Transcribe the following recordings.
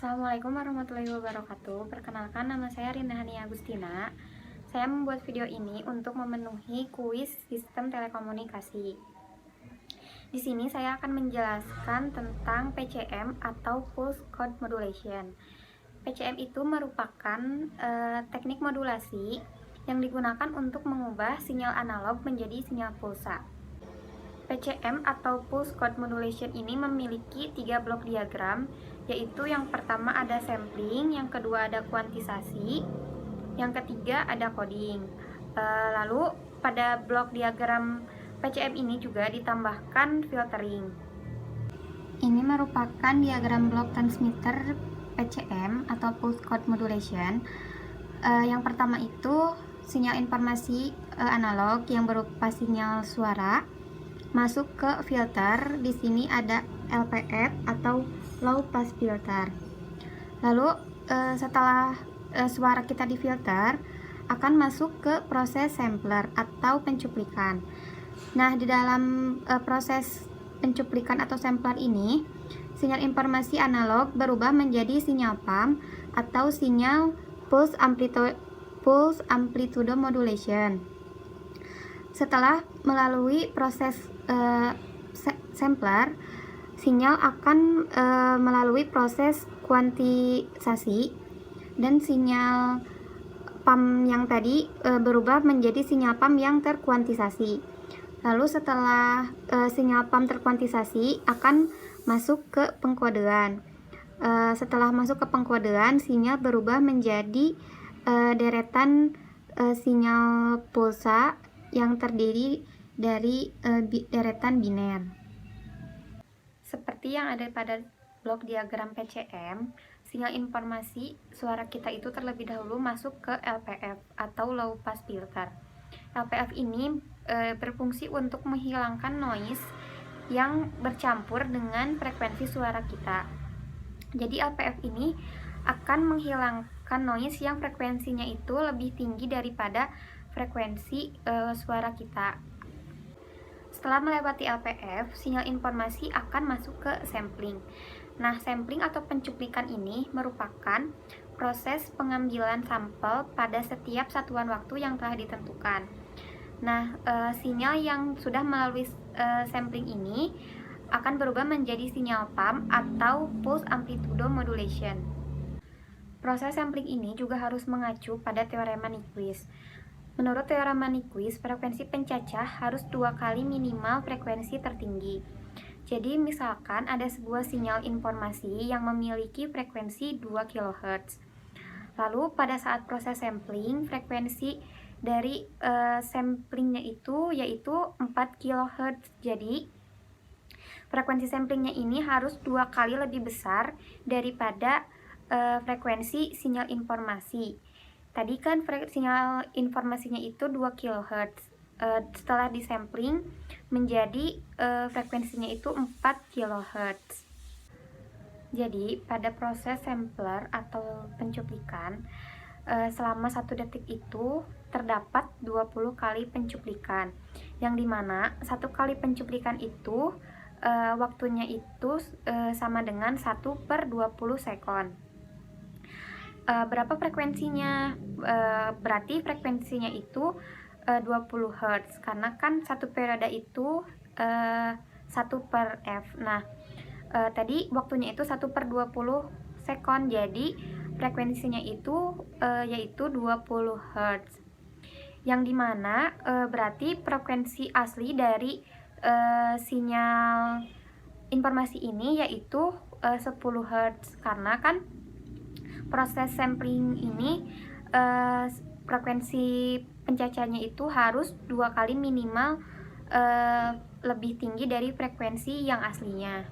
Assalamualaikum warahmatullahi wabarakatuh. Perkenalkan, nama saya Rinda Hania Agustina. Saya membuat video ini untuk memenuhi kuis sistem telekomunikasi. Di sini saya akan menjelaskan tentang PCM atau Pulse Code Modulation. PCM itu merupakan teknik modulasi yang digunakan untuk mengubah sinyal analog menjadi sinyal pulsa. PCM atau Pulse Code Modulation ini memiliki 3 blok diagram, yaitu yang pertama ada sampling, yang kedua ada kuantisasi, yang ketiga ada coding. Lalu pada blok diagram PCM ini juga ditambahkan filtering. Ini merupakan diagram blok transmitter PCM atau Pulse Code Modulation. Yang pertama itu sinyal informasi analog yang berupa sinyal suara masuk ke filter. Di sini ada LPF atau low pass filter. Lalu setelah suara kita difilter, akan masuk ke proses sampler atau pencuplikan. Nah, di dalam proses pencuplikan atau sampler ini, sinyal informasi analog berubah menjadi sinyal pump atau sinyal pulse amplitude modulation. Setelah melalui proses sampler, sinyal akan melalui proses kuantisasi dan sinyal pump yang tadi berubah menjadi sinyal pump yang terkuantisasi. Lalu setelah sinyal pump terkuantisasi akan masuk ke pengkodean. Setelah masuk ke pengkodean, sinyal berubah menjadi deretan sinyal pulsa yang terdiri dari deretan biner. Seperti yang ada pada blok diagram PCM, sinyal informasi suara kita itu terlebih dahulu masuk ke LPF atau low pass filter. LPF ini berfungsi untuk menghilangkan noise yang bercampur dengan frekuensi suara kita. Jadi LPF ini akan menghilangkan noise yang frekuensinya itu lebih tinggi daripada frekuensi suara kita. Setelah melewati LPF, sinyal informasi akan masuk ke sampling. Nah, sampling atau pencuplikan ini merupakan proses pengambilan sampel pada setiap satuan waktu yang telah ditentukan. Nah, sinyal yang sudah melalui sampling ini akan berubah menjadi sinyal pump atau pulse amplitude modulation. Proses sampling ini juga harus mengacu pada teorema Nyquist. Menurut teorema Nyquist, frekuensi pencacah harus 2 kali minimal frekuensi tertinggi. Jadi misalkan ada sebuah sinyal informasi yang memiliki frekuensi 2 kHz. Lalu pada saat proses sampling, frekuensi dari samplingnya itu yaitu 4 kHz. Jadi frekuensi samplingnya ini harus 2 kali lebih besar daripada frekuensi sinyal informasi. Tadi kan sinyal informasinya itu 2 kHz. Setelah disampling menjadi frekuensinya itu 4 kHz. Jadi pada proses sampler atau pencuplikan, selama 1 detik itu terdapat 20 kali pencuplikan, yang dimana 1 kali pencuplikan itu waktunya itu sama dengan 1/20 sekon. Berapa frekuensinya? Berarti frekuensinya itu 20 Hz, karena kan satu periode itu 1/f. Nah, tadi waktunya itu 1/20 sekon, jadi frekuensinya itu yaitu 20 Hz, yang dimana berarti frekuensi asli dari sinyal informasi ini yaitu 10 Hz, karena kan proses sampling ini frekuensi pencacahnya itu harus 2 kali minimal lebih tinggi dari frekuensi yang aslinya.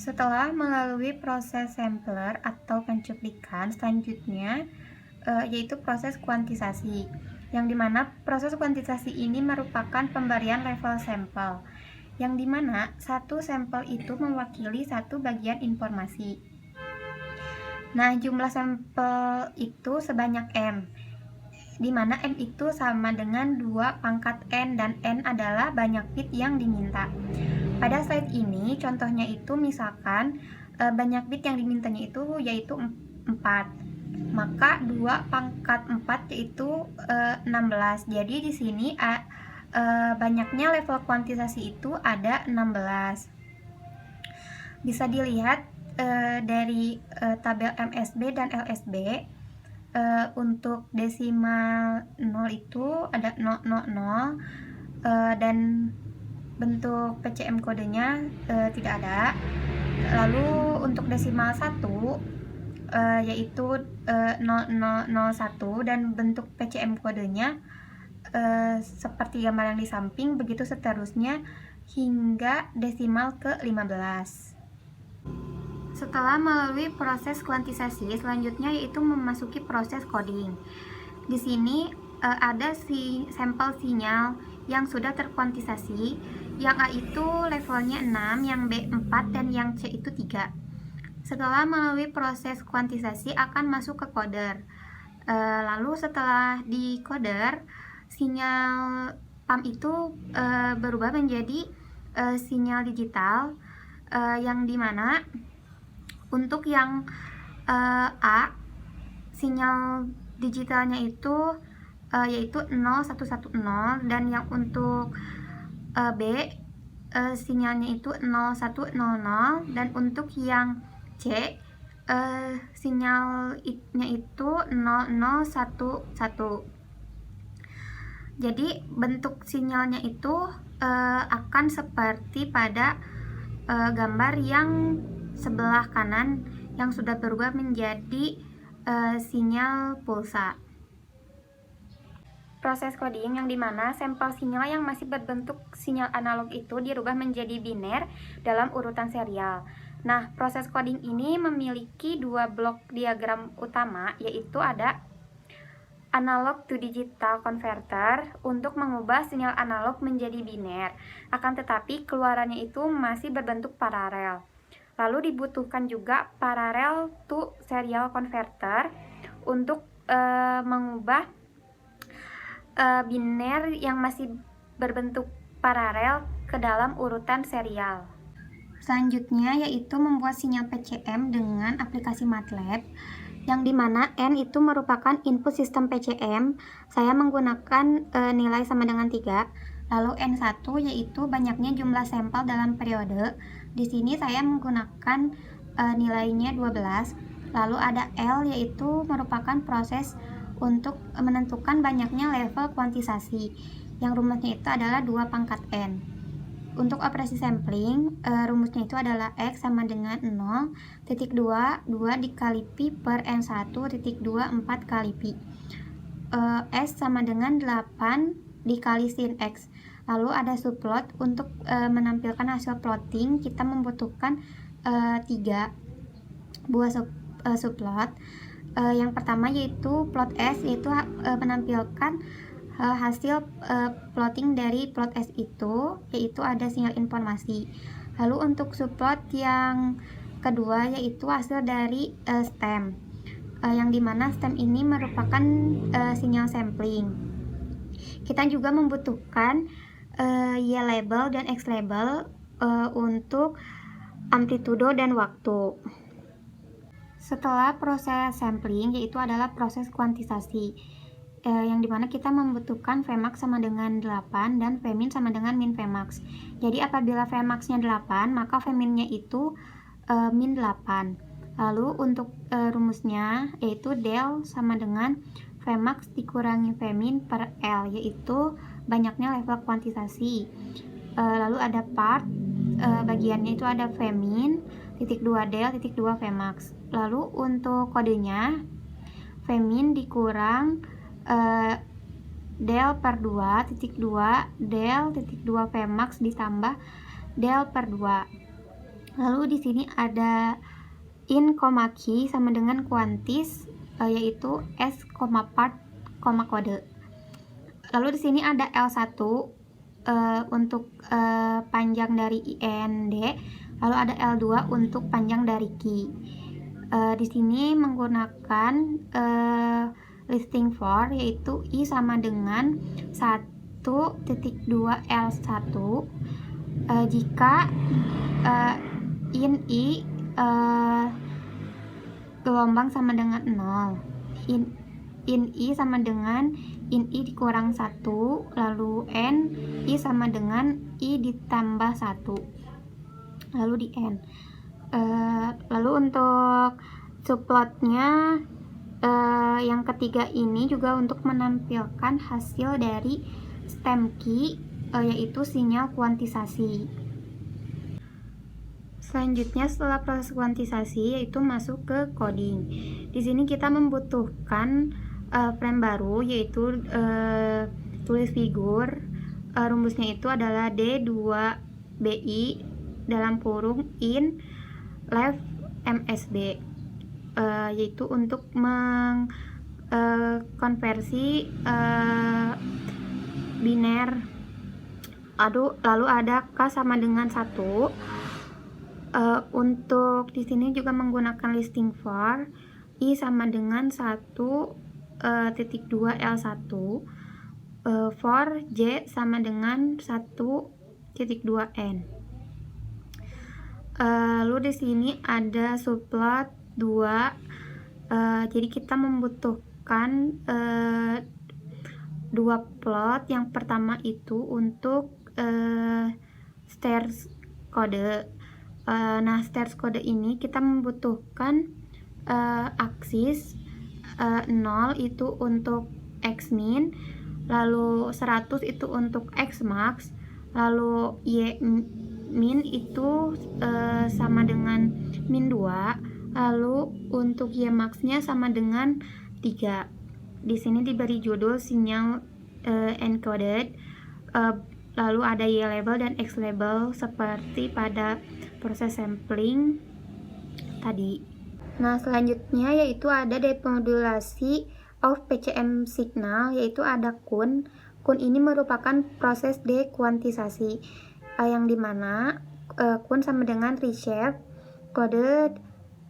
Setelah melalui proses sampler atau pencuplikan, selanjutnya yaitu proses kuantisasi, yang dimana proses kuantisasi ini merupakan pemberian level sampel, yang dimana satu sampel itu mewakili satu bagian informasi. Nah, jumlah sampel itu sebanyak M, dimana M itu sama dengan 2 pangkat N, dan N adalah banyak bit yang diminta. Pada slide ini contohnya itu misalkan banyak bit yang dimintanya itu yaitu 4. Maka 2 pangkat 4 yaitu 16. Jadi di sini banyaknya level kuantisasi itu ada 16. Bisa dilihat dari tabel MSB dan LSB. Untuk desimal 0 itu ada 000, dan bentuk PCM kodenya tidak ada. Lalu untuk desimal 1 yaitu 0001 dan bentuk PCM kodenya seperti gambar yang di samping, begitu seterusnya hingga desimal ke-15. Setelah melalui proses kuantisasi, selanjutnya yaitu memasuki proses coding. Di sini ada sampel sinyal yang sudah terkuantisasi, yang A itu levelnya 6, yang B 4, dan yang C itu 3. Setelah melalui proses kuantisasi akan masuk ke coder. Lalu setelah di coder, sinyal PAM itu berubah menjadi sinyal digital, yang dimana untuk yang A, sinyal digitalnya itu yaitu 0110, dan yang untuk B, sinyalnya itu 0100, dan untuk yang C, sinyalnya itu 0011. Jadi bentuk sinyalnya itu akan seperti pada gambar yang sebelah kanan yang sudah berubah menjadi sinyal pulsa. Proses coding yang dimana sampel sinyal yang masih berbentuk sinyal analog itu dirubah menjadi biner dalam urutan serial. Nah, proses coding ini memiliki 2 blok diagram utama, yaitu ada analog to digital converter untuk mengubah sinyal analog menjadi biner, akan tetapi keluarannya itu masih berbentuk paralel. Lalu dibutuhkan juga parallel to serial converter untuk mengubah biner yang masih berbentuk paralel ke dalam urutan serial. Selanjutnya yaitu membuat sinyal PCM dengan aplikasi MATLAB, yang dimana N itu merupakan input sistem PCM. Saya menggunakan nilai sama dengan 3. Lalu N1 yaitu banyaknya jumlah sampel dalam periode. Di sini saya menggunakan nilainya 12. Lalu ada L yaitu merupakan proses untuk menentukan banyaknya level kuantisasi, yang rumusnya itu adalah 2 pangkat N. Untuk operasi sampling, rumusnya itu adalah X sama dengan 0,2 2 dikali Pi per N1 titik 2 4 kali Pi. S sama dengan 8 dikali sin X. Lalu ada subplot. Untuk menampilkan hasil plotting kita membutuhkan 3 buah subplot. Yang pertama yaitu plot S, yaitu menampilkan hasil plotting dari plot S itu, yaitu ada sinyal informasi. Lalu untuk subplot yang kedua yaitu hasil dari stem, yang dimana stem ini merupakan sinyal sampling. Kita juga membutuhkan Y label dan X label untuk amplitudo dan waktu. Setelah proses sampling, yaitu adalah proses kuantisasi, yang dimana kita membutuhkan Vmax sama dengan 8 dan Vmin sama dengan min Vmax. Jadi apabila Vmax-nya 8, maka Vmin-nya itu min 8. Lalu untuk rumusnya yaitu del sama dengan Vmax dikurangi Vmin per L, yaitu banyaknya level kuantisasi. Lalu ada part, bagiannya itu ada Vmin titik 2 del titik 2 Vmax. Lalu untuk kodenya Vmin dikurang del per 2 titik 2 del titik 2 Vmax ditambah del per 2. Lalu di sini ada in, key sama dengan kuantis, yaitu s, part, kode. Lalu di sini ada L1 untuk panjang dari IND, lalu ada L2 untuk panjang dari key. Di sini menggunakan listing for, yaitu I sama dengan 1.2 L1 jika in I gelombang sama dengan 0, in I sama dengan in I dikurang 1, lalu n I sama dengan I ditambah 1, lalu di n. Lalu untuk subplotnya yang ketiga ini juga untuk menampilkan hasil dari stem key, yaitu sinyal kuantisasi. Selanjutnya setelah proses kuantisasi yaitu masuk ke coding. Di sini kita membutuhkan frame baru, yaitu tulis figur. Rumusnya itu adalah D2BI dalam kurung in left MSB, yaitu untuk mengkonversi biner. Lalu ada K sama dengan 1. Untuk di sini juga menggunakan listing for I sama dengan 1,2 L1, for J sama dengan 1,2 N. Lalu di sini ada subplot 2. Jadi kita membutuhkan 2 plot. Yang pertama itu untuk stairs code. Nah, stairs code ini kita membutuhkan aksis 0 itu untuk X min, lalu 100 itu untuk X max, lalu Y min itu sama dengan min 2, lalu untuk Y max-nya sama dengan 3. Di sini diberi judul sinyal encoded, lalu ada Y label dan X label seperti pada proses sampling tadi. Nah, selanjutnya yaitu ada demodulasi of PCM signal, yaitu ada kun. Kun ini merupakan proses dekuantisasi, yang dimana kun sama dengan reshape coded,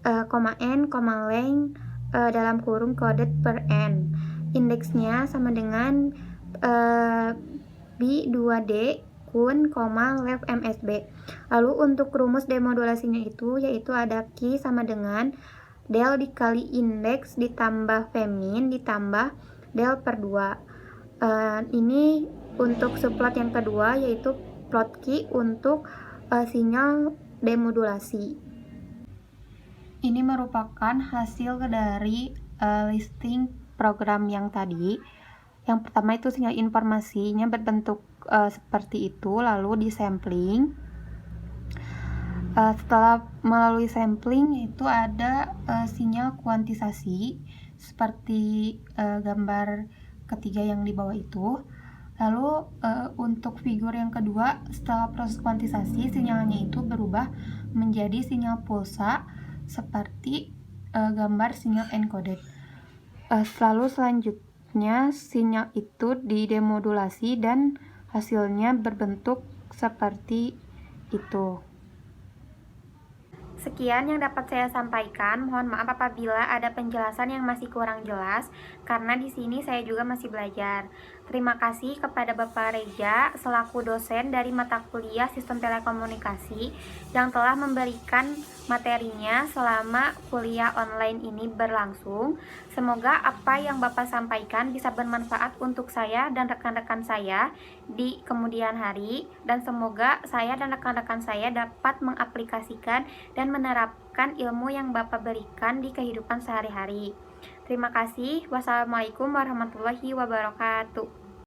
n, length dalam kurung coded per n. Indeksnya sama dengan B2D kun, left MSB. Lalu untuk rumus demodulasinya itu yaitu ada Q sama dengan del dikali indeks ditambah femin ditambah del per 2. Ini untuk subplot yang kedua yaitu plot Q untuk sinyal demodulasi. Ini merupakan hasil dari listing program yang tadi. Yang pertama itu sinyal informasinya berbentuk seperti itu, lalu disampling. Setelah melalui sampling itu ada sinyal kuantisasi seperti gambar ketiga yang di bawah itu. Lalu untuk figur yang kedua, setelah proses kuantisasi sinyalnya itu berubah menjadi sinyal pulsa seperti gambar sinyal encoded. Lalu selanjutnya sinyal itu didemodulasi dan hasilnya berbentuk seperti itu. Sekian yang dapat saya sampaikan. Mohon maaf apabila ada penjelasan yang masih kurang jelas, karena di sini saya juga masih belajar. Terima kasih kepada Bapak Reja selaku dosen dari mata kuliah Sistem Telekomunikasi yang telah memberikan materinya selama kuliah online ini berlangsung. Semoga apa yang Bapak sampaikan bisa bermanfaat untuk saya dan rekan-rekan saya di kemudian hari, dan semoga saya dan rekan-rekan saya dapat mengaplikasikan dan menerapkan ilmu yang Bapak berikan di kehidupan sehari-hari. Terima kasih. Wassalamualaikum warahmatullahi wabarakatuh.